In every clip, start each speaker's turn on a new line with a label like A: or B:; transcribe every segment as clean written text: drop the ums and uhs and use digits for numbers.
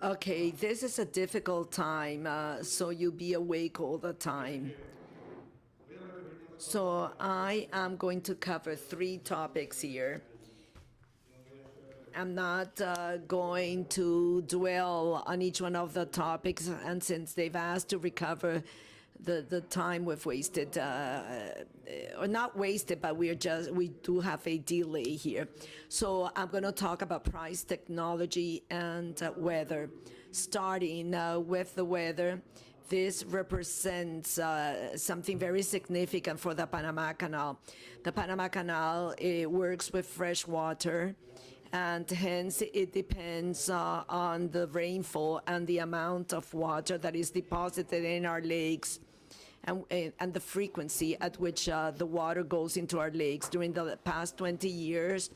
A: Okay, this is a difficult time, so you be awake all the time. So I am going to cover three topics here. I'm not going to dwell on each one of the topics, and since they've asked to recover the time we've wasted, or not wasted, but we do have a delay here. So I'm going to talk about price, technology, and weather. Starting with the weather, this represents something very significant for the Panama Canal. The Panama Canal works with fresh water, and hence it depends on the rainfall and the amount of water that is deposited in our lakes, and the frequency at which the water goes into our lakes. During the past 20 years,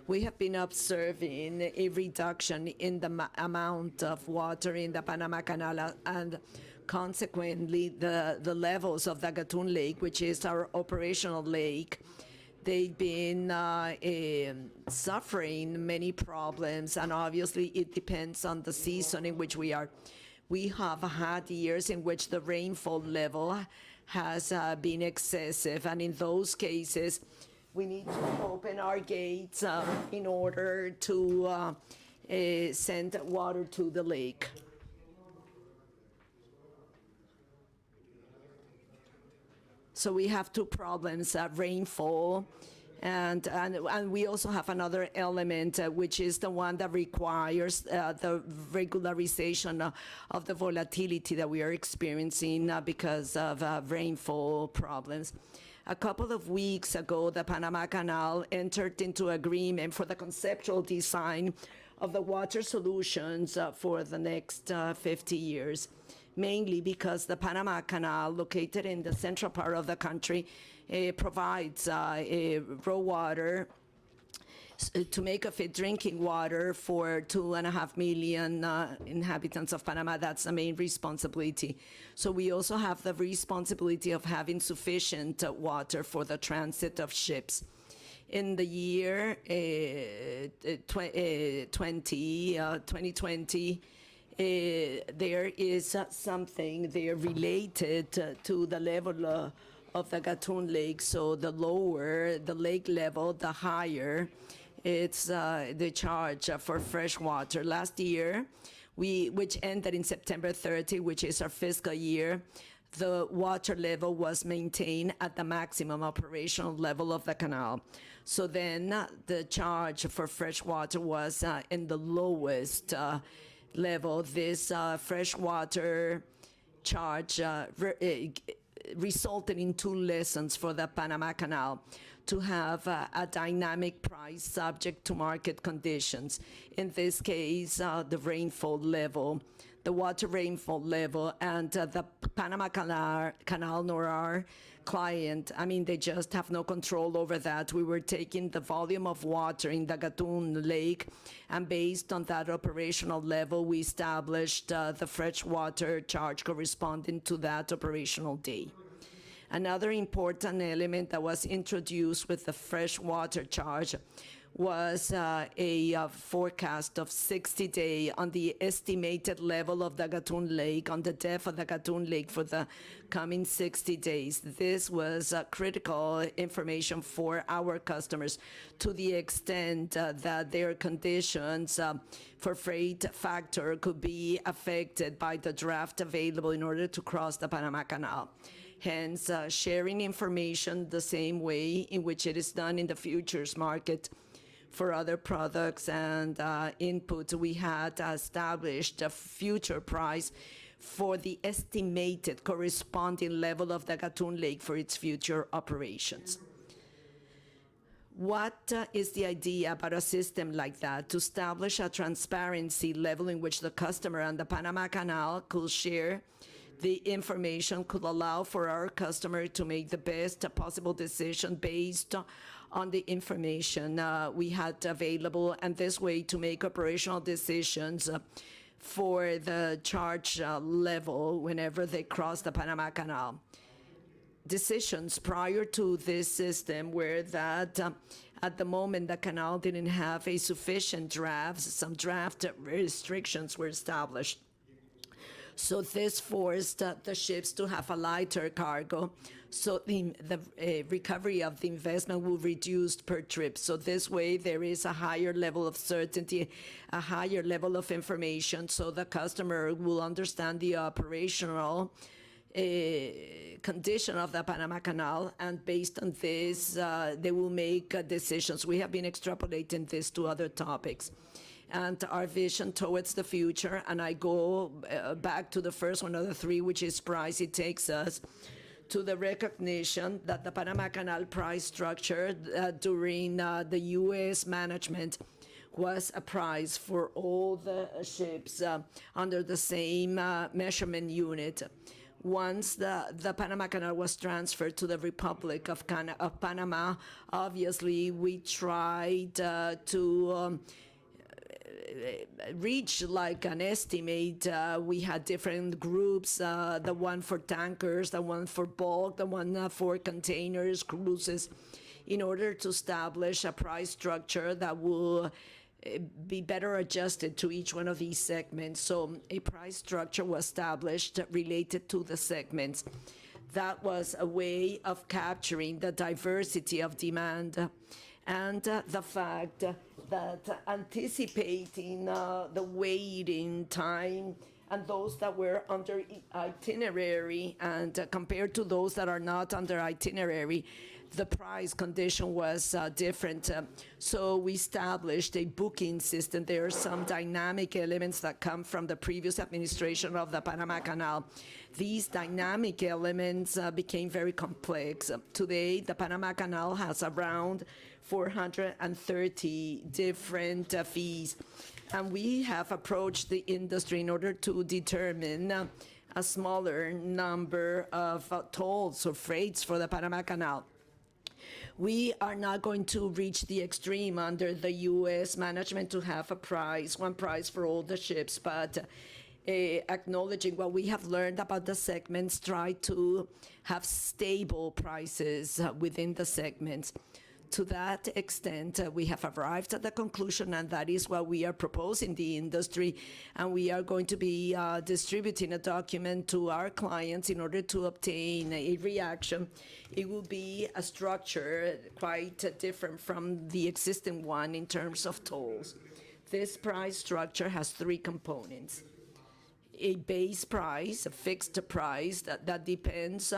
A: we have been observing a reduction in the amount of water in the Panama Canal, and consequently the levels of the Gatun Lake, which is our operational lake. They've been suffering many problems, and obviously it depends on the season in which we are. We have had years in which the rainfall level has been excessive, and in those cases, we need to open our gates in order to send water to the lake. So we have two problems: rainfall, and we also have another element, which is the one that requires the regularization of the volatility that we are experiencing because of rainfall problems. A couple of weeks ago, the Panama Canal entered into agreement for the conceptual design of the water solutions for the next 50 years. Mainly because the Panama Canal, located in the central part of the country, provides raw water to make of it drinking water for 2.5 million inhabitants of Panama. That's the main responsibility. So we also have the responsibility of having sufficient water for the transit of ships. In the year 2020, there is something there related to the level of the Gatun Lake. So the lower the lake level, the higher it's the charge for fresh water. Last year, which ended in September 30, which is our fiscal year, the water level was maintained at the maximum operational level of the canal. So then the charge for fresh water was in the lowest level. This freshwater charge resulted in two lessons for the Panama Canal: to have a dynamic price subject to market conditions. In this case, the rainfall level, the water rainfall level, and the Panama Canal, nor our client, I mean, they just have no control over that. We were taking the volume of water in the Gatun Lake, and based on that operational level, we established the freshwater charge corresponding to that operational day. Another important element that was introduced with the freshwater charge was a forecast of 60 days on the estimated level of the Gatun Lake, on the depth of the Gatun Lake for the coming 60 days. This was critical information for our customers, to the extent that their conditions for freight factor could be affected by the draft available in order to cross the Panama Canal. Hence, sharing information the same way in which it is done in the futures market for other products and inputs. We had established a future price for the estimated corresponding level of the Gatun Lake for its future operations. What is the idea about a system like that? To establish a transparency level in which the customer and the Panama Canal could share the information, could allow for our customer to make the best possible decision based on the information we had available, and this way to make operational decisions for the charge level whenever they cross the Panama Canal. Decisions prior to this system were that At the moment, the canal didn't have a sufficient draft. Some draft restrictions were established. So this forced the ships to have a lighter cargo. So the recovery of the investment will reduce per trip. So this way, there is a higher level of certainty, a higher level of information, so the customer will understand the operational condition of the Panama Canal, and based on this, they will make decisions. We have been extrapolating this to other topics. And our vision towards the future, and I go back to the first one of the three, which is price. It takes us to the recognition that the Panama Canal price structure during the U.S. management was a price for all the ships under the same measurement unit. Once the Panama Canal was transferred to the Republic of Panama, obviously we tried to reach like an estimate. We had different groups, the one for tankers, the one for bulk, the one for containers, cruises, in order to establish a price structure that will be better adjusted to each one of these segments. So a price structure was established related to the segments. That was a way of capturing the diversity of demand and the fact that anticipating the waiting time and those that were under itinerary and compared to those that are not under itinerary, the price condition was different. So we established a booking system. There are some dynamic elements that come from the previous administration of the Panama Canal. These dynamic elements became very complex. Today, the Panama Canal has around 430 different fees. And we have approached the industry in order to determine a smaller number of tolls or freights for the Panama Canal. We are not going to reach the extreme under the U.S. management to have a price, one price for all the ships, but acknowledging what we have learned about the segments, try to have stable prices within the segments. To that extent, we have arrived at the conclusion, and that is what we are proposing the industry, and we are going to be distributing a document to our clients in order to obtain a reaction. It will be a structure quite different from the existing one in terms of tolls. This price structure has three components. A base price, a fixed price that depends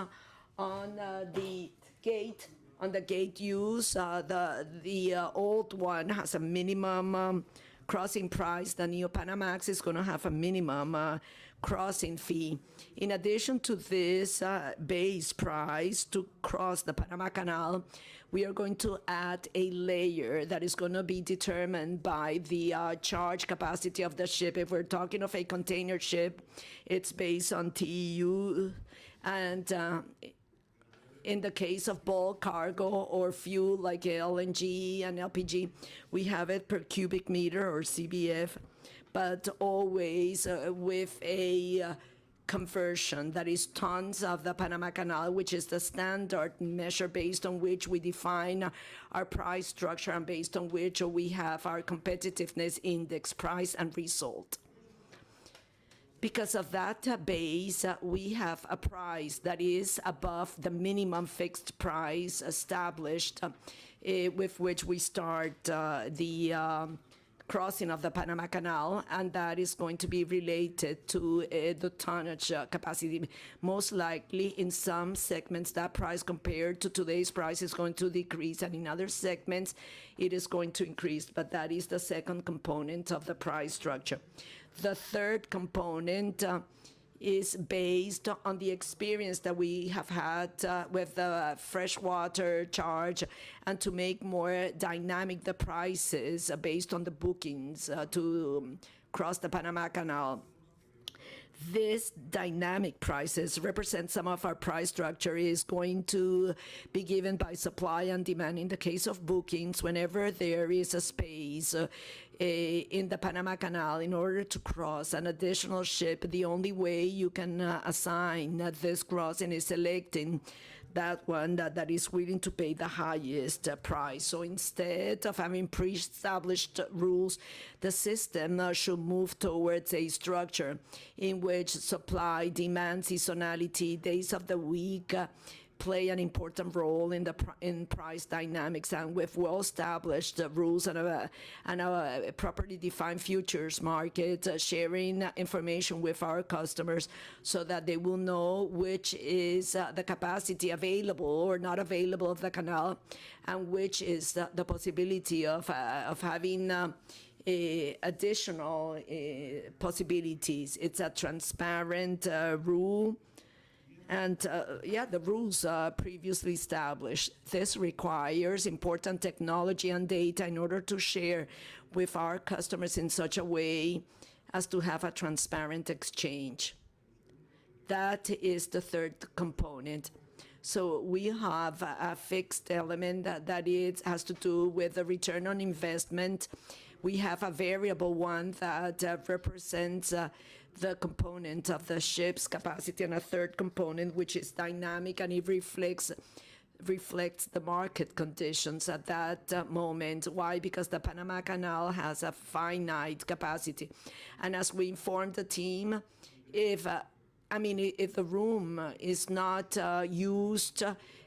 A: on the gate. On the gate use, the old one has a minimum crossing price. The Neo Panamax is going to have a minimum crossing fee. In addition to this base price to cross the Panama Canal, we are going to add a layer that is going to be determined by the charge capacity of the ship. If we're talking of a container ship, it's based on TEU, and in the case of bulk cargo or fuel like LNG and LPG, we have it per cubic meter or CBF, but always with a conversion that is tons of the Panama Canal, which is the standard measure based on which we define our price structure and based on which we have our competitiveness index, price and result. Because of that base, we have a price that is above the minimum fixed price established with which we start the crossing of the Panama Canal, and that is going to be related to the tonnage capacity. Most likely in some segments that price compared to today's price is going to decrease, and in other segments it is going to increase, but that is the second component of the price structure. The third component is based on the experience that we have had with the freshwater charge, and to make more dynamic the prices based on the bookings to cross the Panama Canal. This dynamic prices represent some of our price structure is going to be given by supply and demand. In the case of bookings, whenever there is a space in the Panama Canal in order to cross an additional ship, the only way you can assign this crossing is selecting that one that is willing to pay the highest price. So instead of having pre-established rules, the system should move towards a structure in which supply, demand, seasonality, days of the week play an important role in price dynamics, and with well-established rules and a properly defined futures market, sharing information with our customers so that they will know which is the capacity available or not available of the canal, and which is the possibility of having additional possibilities. It's a transparent rule. And the rules are previously established. This requires important technology and data in order to share with our customers in such a way as to have a transparent exchange. That is the third component. So we have a fixed element that has to do with the return on investment. We have a variable one that represents the component of the ship's capacity, and a third component which is dynamic, and it reflects the market conditions at that moment. Why? Because the Panama Canal has a finite capacity. And as we informed the team, if the room is not used,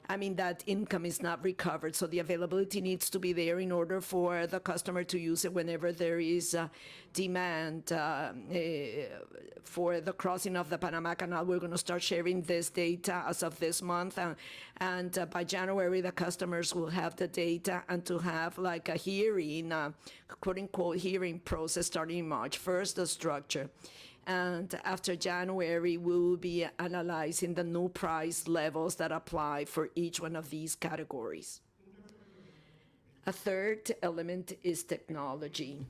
A: that income is not recovered. So the availability needs to be there in order for the customer to use it whenever there is demand for the crossing of the Panama Canal. We're going to start sharing this data as of this month. And by January, the customers will have the data, and to have like a hearing, quote unquote, hearing process starting in March. First, the structure. And after January, we will be analyzing the new price levels that apply for each one of these categories. A third element is technology.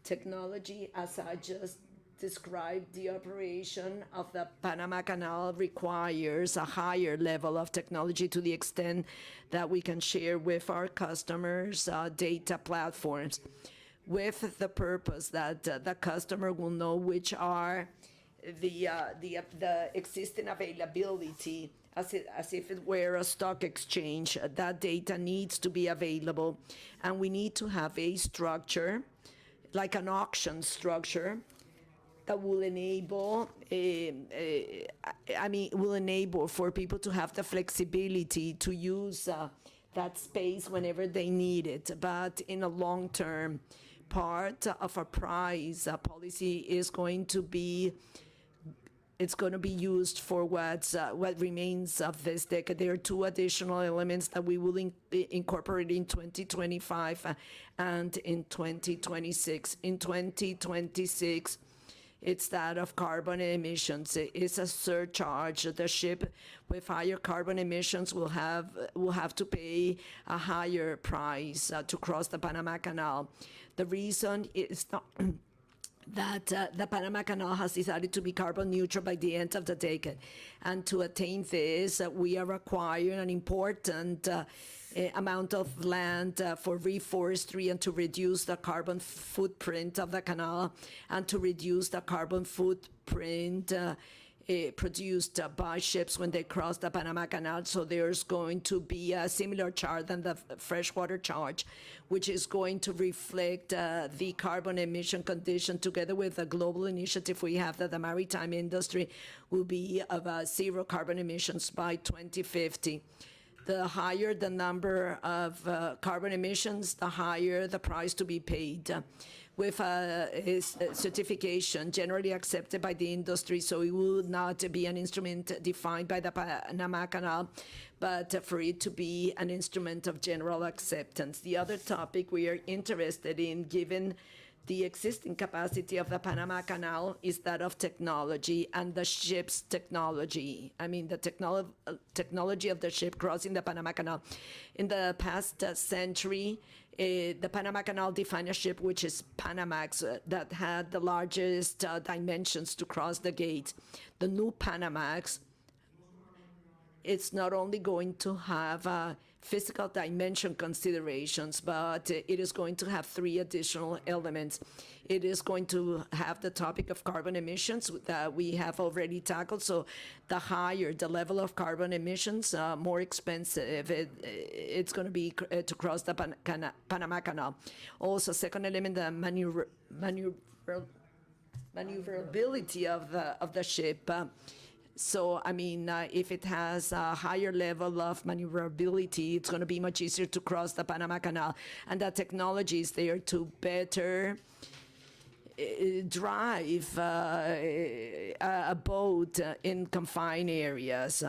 A: Technology, as I just described, the operation of the Panama Canal requires a higher level of technology, to the extent that we can share with our customers data platforms, with the purpose that the customer will know which are the existing availability, as if it were a stock exchange. That data needs to be available, and we need to have a structure, like an auction structure, that will enable for people to have the flexibility to use that space whenever they need it. But in a long term, part of our price policy is going to be used for what remains of this decade. There are two additional elements that we will incorporate in 2025 and in 2026. In 2026, it's that of carbon emissions. It's a surcharge. The ship with higher carbon emissions will have to pay a higher price to cross the Panama Canal. The reason is not that the Panama Canal has decided to be carbon neutral by the end of the decade. And to attain this, we are acquiring an important amount of land for reforestry, and to reduce the carbon footprint of the canal, and to reduce the carbon footprint produced by ships when they cross the Panama Canal. So there's going to be a similar charge than the freshwater charge, which is going to reflect the carbon emission condition, together with a global initiative we have that the maritime industry will be of zero carbon emissions by 2050. The higher the number of carbon emissions, the higher the price to be paid, with a certification generally accepted by the industry. So it will not be an instrument defined by the Panama Canal, but for it to be an instrument of general acceptance. The other topic we are interested in, given the existing capacity of the Panama Canal, is that of technology and the ship's technology. The technology of the ship crossing the Panama Canal. In the past century, the Panama Canal defined a ship which is Panamax, that had the largest dimensions to cross the gate. The new Panamax, it's not only going to have physical dimension considerations, but it is going to have 3 additional elements. It is going to have the topic of carbon emissions that we have already tackled. So the higher the level of carbon emissions, more expensive it's going to be to cross the Panama Canal. Also, second element, the maneuverability of the ship. So, I mean, if it has a higher level of maneuverability, it's going to be much easier to cross the Panama Canal. And the technology is there to better drive a boat in confined areas.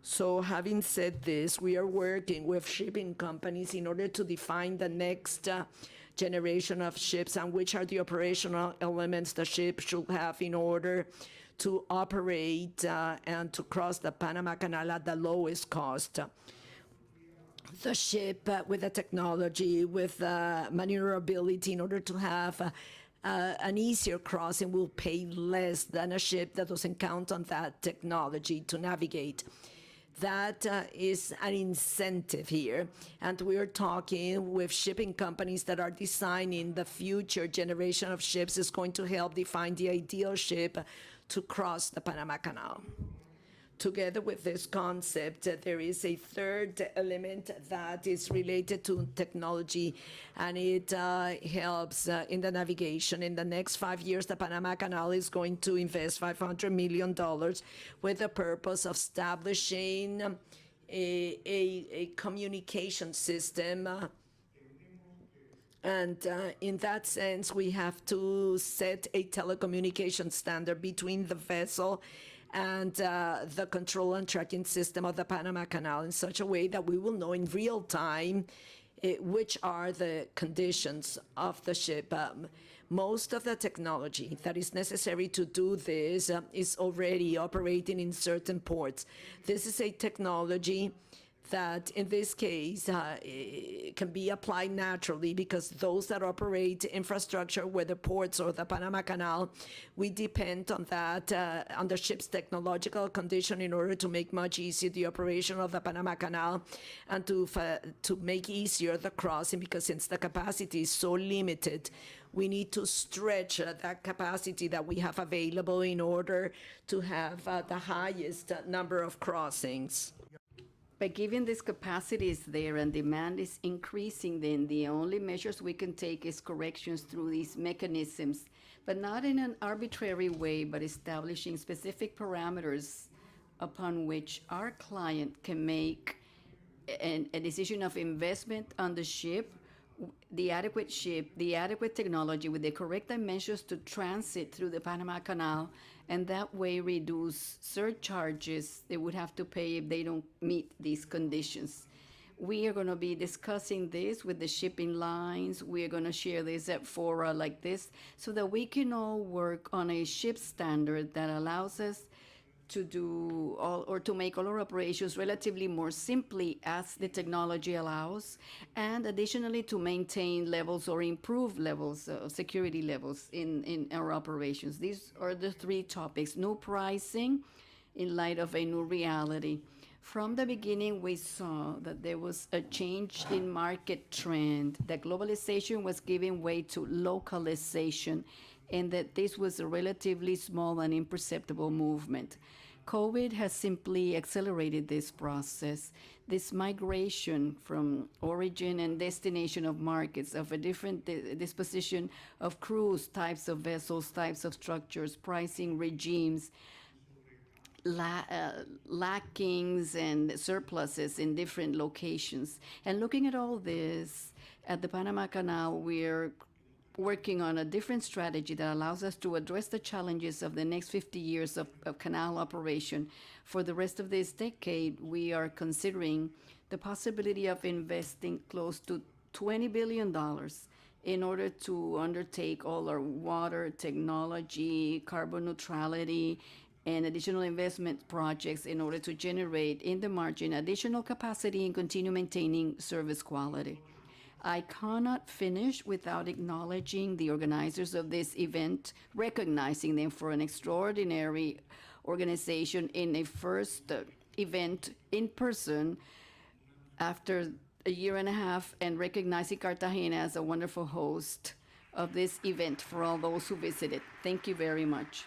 A: So having said this, we are working with shipping companies in order to define the next generation of ships and which are the operational elements the ship should have in order to operate and to cross the Panama Canal at the lowest cost. The ship with the technology, with maneuverability in order to have an easier crossing will pay less than a ship that doesn't count on that technology to navigate. That is an incentive here. And we're talking with shipping companies that are designing the future generation of ships is going to help define the ideal ship to cross the Panama Canal. Together with this concept, there is a third element that is related to technology, and it helps in the navigation. In the next 5 years, the Panama Canal is going to invest $500 million with the purpose of establishing a communication system. And in that sense, we have to set a telecommunication standard between the vessel and the control and tracking system of the Panama Canal in such a way that we will know in real time which are the conditions of the ship. Most of the technology that is necessary to do this is already operating in certain ports. This is a technology that in this case can be applied naturally because those that operate infrastructure, whether ports or the Panama Canal, we depend on that, on the ship's technological condition in order to make much easier the operation of the Panama Canal and to make easier the crossing, because since the capacity is so limited, we need to stretch that capacity that we have available in order to have the highest number of crossings.
B: But given this capacity is there and demand is increasing, then the only measures we can take is corrections through these mechanisms, but not in an arbitrary way, but establishing specific parameters upon which our client can make a decision of investment on the ship, the adequate technology with the correct dimensions to transit through the Panama Canal, and that way reduce surcharges they would have to pay if they don't meet these conditions. We are going to be discussing this with the shipping lines. We are going to share this at fora like this so that we can all work on a ship standard that allows us to do all, or to make all our operations relatively more simply as the technology allows, and additionally to maintain levels or improve levels of security levels in our operations. These are the 3 topics. New pricing in light of a new reality. From the beginning, we saw that there was a change in market trend, that globalization was giving way to localization, and that this was a relatively small and imperceptible movement. COVID has simply accelerated this process, this migration from origin and destination of markets, of a different disposition of crews, types of vessels, types of structures, pricing regimes, lackings and surpluses in different locations. And looking at all this, at the Panama Canal, we're working on a different strategy that allows us to address the challenges of the next 50 years of canal operation. For the rest of this decade, we are considering the possibility of investing close to $20 billion in order to undertake all our water, technology, carbon neutrality, and additional investment projects in order to generate in the margin additional capacity and continue maintaining service quality. I cannot finish without acknowledging the organizers of this event, recognizing them for an extraordinary organization in a first event in person after a year and a half, and recognizing Cartagena as a wonderful host of this event for all those who visited. Thank you very much.